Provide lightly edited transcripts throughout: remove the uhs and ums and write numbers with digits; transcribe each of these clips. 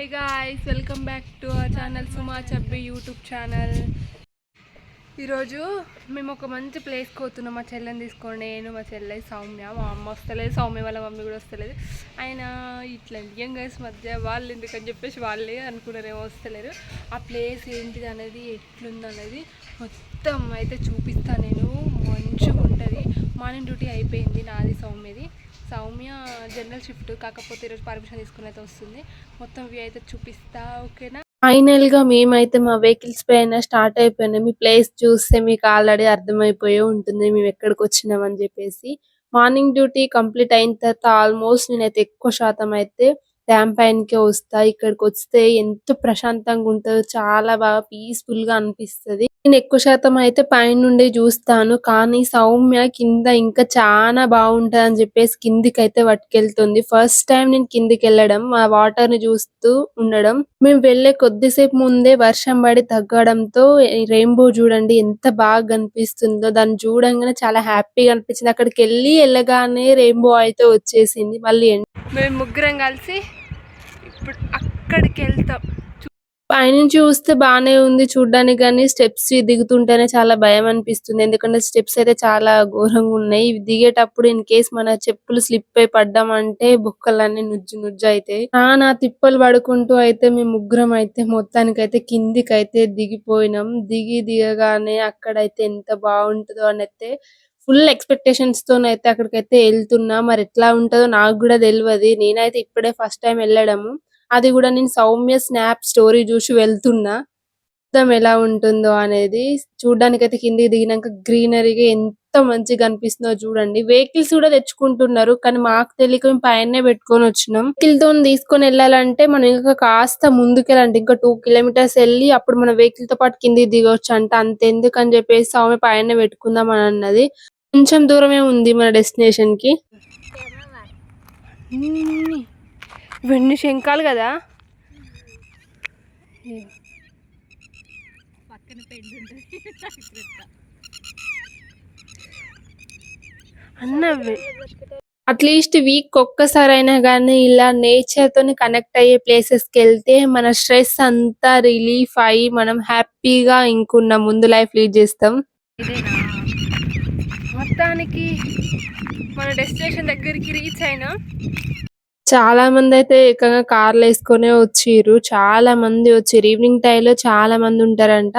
Hey guys, welcome back to our channel Suma Chabbi YouTube channel. ఈరోజు మేము ఒక మంచి ప్లేస్కి పోతున్నాం. మా చెల్లెని తీసుకొని నేను మా చెల్లె సౌమ్య, మా అమ్మ వస్తలేదు, సౌమ్య వాళ్ళ మమ్మీ కూడా వస్తలేదు. ఆయన ఇట్లా యంగర్స్ మధ్య వాళ్ళు ఎందుకని చెప్పేసి వాళ్ళే అనుకున్నారేమో వస్తలేరు. ఆ ప్లేస్ ఏంటిది అనేది ఎట్లుంది అనేది మొత్తం అయితే చూపిస్తాను నేను. మంచిగా ఉంటుంది. మార్నింగ్ డ్యూటీ అయిపోయింది నాది సౌమ్యది. సౌమ్య జనరల్ షిఫ్ట్, కాకపోతే ఈరోజు పర్మిషన్ తీసుకుని అయితే వస్తుంది. మొత్తం వ్యూ అయితే చూపిస్తా, ఓకేనా? ఫైనల్ గా మేమైతే మా వెహికల్స్ పైన స్టార్ట్ అయిపోయినాం. మీ ప్లేస్ చూస్తే మీకు ఆల్రెడీ అర్థమైపోయే ఉంటుంది మేము ఎక్కడికి వచ్చినాం అని చెప్పేసి. మార్నింగ్ డ్యూటీ కంప్లీట్ అయిన తర్వాత ఆల్మోస్ట్ నేనైతే ఎక్కువ శాతం అయితే డ్యామ్ పైనకే వస్తా. ఇక్కడికి వస్తే ఎంతో ప్రశాంతంగా ఉంటుందో, చాలా బాగా పీస్ఫుల్ గా అనిపిస్తుంది. నేను ఎక్కువ శాతం అయితే పైనుండి చూస్తాను, కానీ సౌమ్య కింద ఇంకా చాలా బాగుంటది అని చెప్పేసి కిందికి అయితే పట్టుకెళ్తుంది. ఫస్ట్ టైం నేను కిందికి వెళ్ళడం, ఆ వాటర్ ని చూస్తూ ఉండడం. మేము వెళ్లే కొద్దిసేపు ముందే వర్షం పడి తగ్గడంతో రెయిన్బో చూడండి ఎంత బాగా కనిపిస్తుందో. దాన్ని చూడంగానే చాలా హ్యాపీగా అనిపించింది. అక్కడికి వెళ్ళగానే రెయిన్బో అయితే వచ్చేసింది. మళ్ళీ మేము ముగ్గురం కలిసి ఇప్పుడు అక్కడికి వెళ్తాం. పైనుంచి చూస్తే బానే ఉంది చూడ్డానికి, కానీ స్టెప్స్ దిగుతుంటేనే చాలా భయం అనిపిస్తుంది. ఎందుకంటే స్టెప్స్ అయితే చాలా ఘోరంగా ఉన్నాయి. ఇవి దిగేటప్పుడు ఇన్ కేస్ మన చెప్పులు స్లిప్ అయి పడ్డామంటే బుక్కలన్నీ నుజ్జు నుజ్జు అయితే నా తిప్పలు పడుకుంటూ అయితే మేము ముగ్గురం అయితే మొత్తానికైతే కిందికైతే దిగిపోయినాం. దిగగానే అక్కడైతే ఎంత బాగుంటుందో అని అయితే ఫుల్ ఎక్స్పెక్టేషన్స్ తోనైతే అక్కడికైతే వెళ్తున్నా. మరి ఎట్లా ఉంటుందో నాకు కూడా తెలియదు. నేనైతే ఇప్పుడే ఫస్ట్ టైం వెళ్ళడము, అది కూడా నేను సౌమ్య స్నాప్ స్టోరీ చూసి వెళ్తున్నా. మొత్తం ఎలా ఉంటుందో అనేది చూడడానికి అయితే కిందికి దిగినాక గ్రీనరీగా ఎంత మంచిగా అనిపిస్తుందో చూడండి. వెహికల్స్ కూడా తెచ్చుకుంటున్నారు, కానీ మాకు తెలియక మేము పైనే పెట్టుకొని వచ్చినాం. వెహికల్ తో తీసుకొని వెళ్ళాలంటే మనం ఇంకా కాస్త ముందుకెళ్ళాలంటే ఇంకా 2 కిలోమీటర్స్ వెళ్ళి అప్పుడు మన వెహికల్ తో పాటు కిందికి దిగొచ్చు అంట. అంతెందుకు అని చెప్పేసి సౌమ్య పైన పెట్టుకుందాం అని అన్నది. కొంచెం దూరమే ఉంది మన డెస్టినేషన్ కి. ఇవన్నీ శంఖాలు కదా, అన్నవి అట్లీస్ట్ వీక్ ఒక్కసారైనా కానీ ఇలా నేచర్ తోని కనెక్ట్ అయ్యే ప్లేసెస్ కి వెళ్తే మన స్ట్రెస్ అంతా రిలీఫ్ అయ్యి మనం హ్యాపీగా ఇంకున్న ముందు లైఫ్ లీడ్ చేస్తాం. మొత్తానికి మన డెస్టినేషన్ దగ్గరికి రీచ్ అయినా. చాలా మంది అయితే ఏకంగా కార్లు వేసుకునే వచ్చిర్రు. చాలా మంది వచ్చిర్రు. ఈవినింగ్ టైంలో చాలా మంది ఉంటారంట.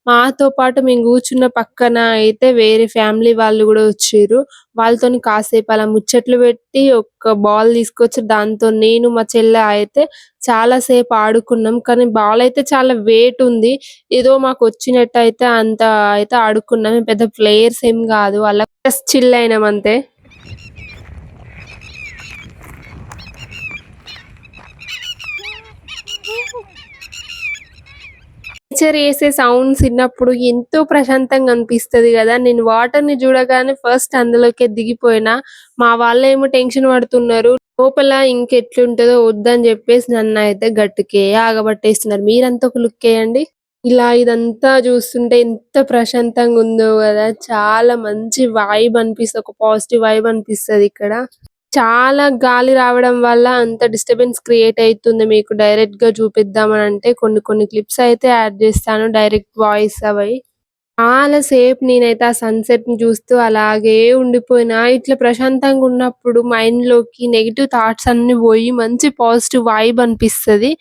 మాతో పాటు మేము కూర్చున్న పక్కన అయితే వేరే ఫ్యామిలీ వాళ్ళు కూడా వచ్చిర్రు. వాళ్ళతోని కాసేపు అలా ముచ్చట్లు పెట్టి ఒక బాల్ తీసుకొచ్చి దాంతో నేను మా చెల్లె అయితే చాలా సేపు ఆడుకున్నాం. కానీ బాల్ అయితే చాలా వెయిట్ ఉంది. ఏదో మాకు వచ్చినట్టు అయితే అంత అయితే ఆడుకున్నాం. పెద్ద ప్లేయర్స్ ఏం కాదు, అలా జస్ట్ చిల్ అయినాం అంతే. నేచర్ చేసే సౌండ్స్ విన్నప్పుడు ఎంతో ప్రశాంతంగా అనిపిస్తది కదా. నేను వాటర్ ని చూడగానే ఫస్ట్ అందులోకే దిగిపోయినా. మా వాళ్ళేమో టెన్షన్ పడుతున్నారు, లోపల ఇంకెట్లుంటదో వద్దని చెప్పేసి నన్ను అయితే గట్టికే ఆగబట్టేస్తున్నారు. మీరంతా ఒక లుక్ వేయండి. ఇలా ఇదంతా చూస్తుంటే ఎంత ప్రశాంతంగా ఉందో కదా. చాలా మంచి వైబ్ అనిపిస్తుంది, ఒక పాజిటివ్ వైబ్ అనిపిస్తది ఇక్కడ. చాలా గాలి రావడం వల్ల అంత డిస్టర్బెన్స్ క్రియేట్ అవుతుంది. మీకు డైరెక్ట్ గా చూపిద్దామని అంటే కొన్ని క్లిప్స్ అయితే యాడ్ చేస్తాను, డైరెక్ట్ వాయిస్ అవి. చాలా సేపు నేనైతే ఆ సన్సెట్ ని చూస్తూ అలాగే ఉండిపోయినా. ఇట్లా ప్రశాంతంగా ఉన్నప్పుడు మైండ్ లోకి నెగిటివ్ థాట్స్ అన్ని పోయి మంచి పాజిటివ్ వైబ్ అనిపిస్తది.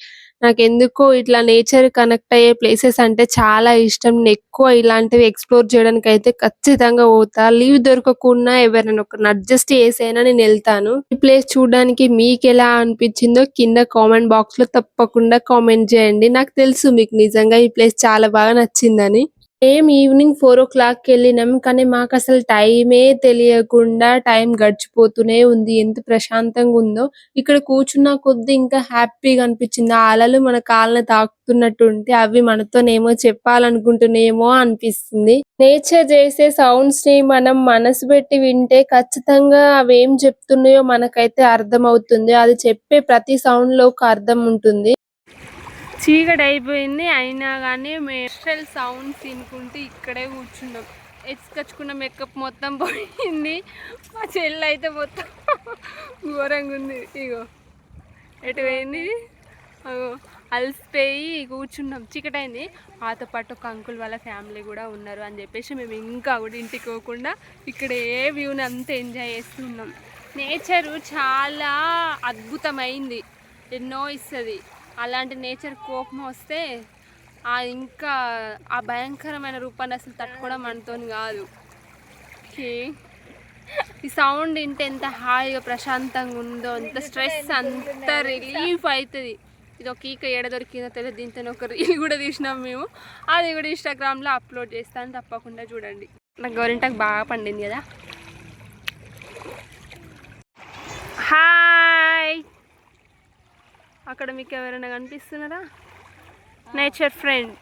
నాకెందుకో ఇట్లా నేచర్ కనెక్ట్ అయ్యే ప్లేసెస్ అంటే చాలా ఇష్టం. నేను ఎక్కువ ఇలాంటివి ఎక్స్‌ప్లోర్ చేయడానికి అయితే ఖచ్చితంగా పోతా. లీవ్ దొరకకున్నా ఎవరైనా ఒకరిని అడ్జస్ట్ చేసైనా నేను వెళ్తాను. ఈ ప్లేస్ చూడడానికి మీకెలా అనిపించిందో కింద కామెంట్ బాక్స్ లో తప్పకుండా కామెంట్ చేయండి. నాకు తెలుసు మీకు నిజంగా ఈ ప్లేస్ చాలా బాగా నచ్చిందని. మేము ఈవినింగ్ 4:00కి వెళ్ళినాం, కానీ మాకు అసలు టైమే తెలియకుండా టైం గడిచిపోతూనే ఉంది. ఎంత ప్రశాంతంగా ఉందో. ఇక్కడ కూర్చున్న కొద్దీ ఇంకా హ్యాపీగా అనిపించింది. ఆ అలలు మన కాళ్ళని తాకుతున్నట్టు ఉంటే అవి మనతోనేమో చెప్పాలనుకుంటున్నాయేమో అనిపిస్తుంది. నేచర్ చేసే సౌండ్స్ ని మనం మనసు పెట్టి వింటే ఖచ్చితంగా అవి ఏం చెప్తున్నాయో మనకైతే అర్థం అవుతుంది. అది చెప్పే ప్రతి సౌండ్ లో ఒక అర్థం ఉంటుంది. చీకటి అయిపోయింది, అయినా కానీ మేము సౌండ్స్ వినుకుంటూ ఇక్కడే కూర్చున్నాం. ఎత్తుకొచ్చుకున్న మేకప్ మొత్తం పోయింది. మా చెల్లి అయితే మొత్తం ఘోరంగా ఉంది. ఇగో ఎటు పోయింది. అలసిపోయి కూర్చున్నాం, చీకటైంది. మాతో పాటు ఒక అంకుల్ వాళ్ళ ఫ్యామిలీ కూడా ఉన్నారు అని చెప్పేసి మేము ఇంకా కూడా ఇంటికి పోకుండా ఇక్కడ ఏ వ్యూని అంతా ఎంజాయ్ చేస్తున్నాం. నేచరు చాలా అద్భుతమైంది, ఎన్నో ఇస్తుంది. అలాంటి నేచర్ కోపం వస్తే ఇంకా ఆ భయంకరమైన రూపాన్ని అసలు తట్టుకోవడం మనతోని కాదు. ఈ సౌండ్ వింటే ఎంత హాయిగా ప్రశాంతంగా ఉందో, ఎంత స్ట్రెస్ అంత రిలీఫ్ అవుతుంది. ఇది ఒక ఈక ఏడ దొరికిందో తెలియదు. దీంతో ఒక రీల్ కూడా తీసినాం మేము, అది కూడా ఇన్స్టాగ్రామ్లో అప్లోడ్ చేస్తాను, తప్పకుండా చూడండి. నాకు గోరింటాకు బాగా పండింది కదా. హాయ్, అక్కడ మీకు ఎవరైనా కనిపిస్తున్నారా? నేచర్ ఫ్రెండ్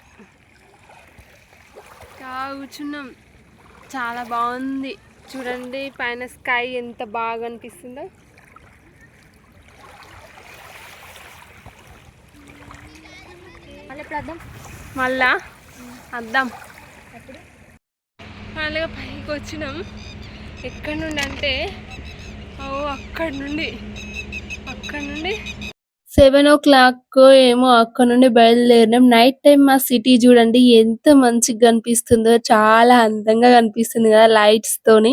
కూర్చున్నాం, చాలా బాగుంది. చూడండి పైన స్కై ఎంత బాగా అనిపిస్తుందో. మళ్ళా అద్దాం. మళ్ళీ పైకి వచ్చినాం. ఎక్కడి నుండి అంటే అక్కడి నుండి 7 o'clock ఏమో అక్కడ నుండి బయలుదేరినాం. నైట్ టైం ఆ సిటీ చూడండి ఎంత మంచిగా కనిపిస్తుందో, చాలా అందంగా కనిపిస్తుంది కదా లైట్స్ తోని.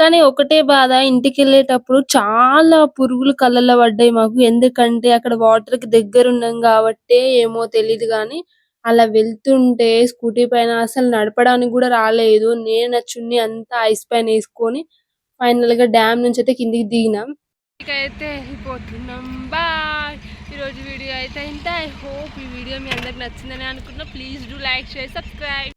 కానీ ఒకటే బాధ, ఇంటికి వెళ్ళేటప్పుడు చాలా పురుగులు కళ్ళల్లో పడ్డాయి మాకు. ఎందుకంటే అక్కడ వాటర్ కి దగ్గర ఉన్నాం కాబట్టి ఏమో తెలీదు కానీ అలా వెళ్తుంటే స్కూటీ పైన అసలు నడపడానికి కూడా రాలేదు. నేను నా చున్నీ అంతా ఐస్ పైన వేసుకొని ఫైనల్ గా డ్యామ్ నుంచి అయితే కిందికి దిగినాం. అయితే వెళ్ళిపోతున్నాం. బాయ్. ఈరోజు వీడియో అయితే ఇంత. ఐ హోప్ ఈ వీడియో మీ అందరికి నచ్చిందని అనుకుంటున్నా. Please do like, share, subscribe.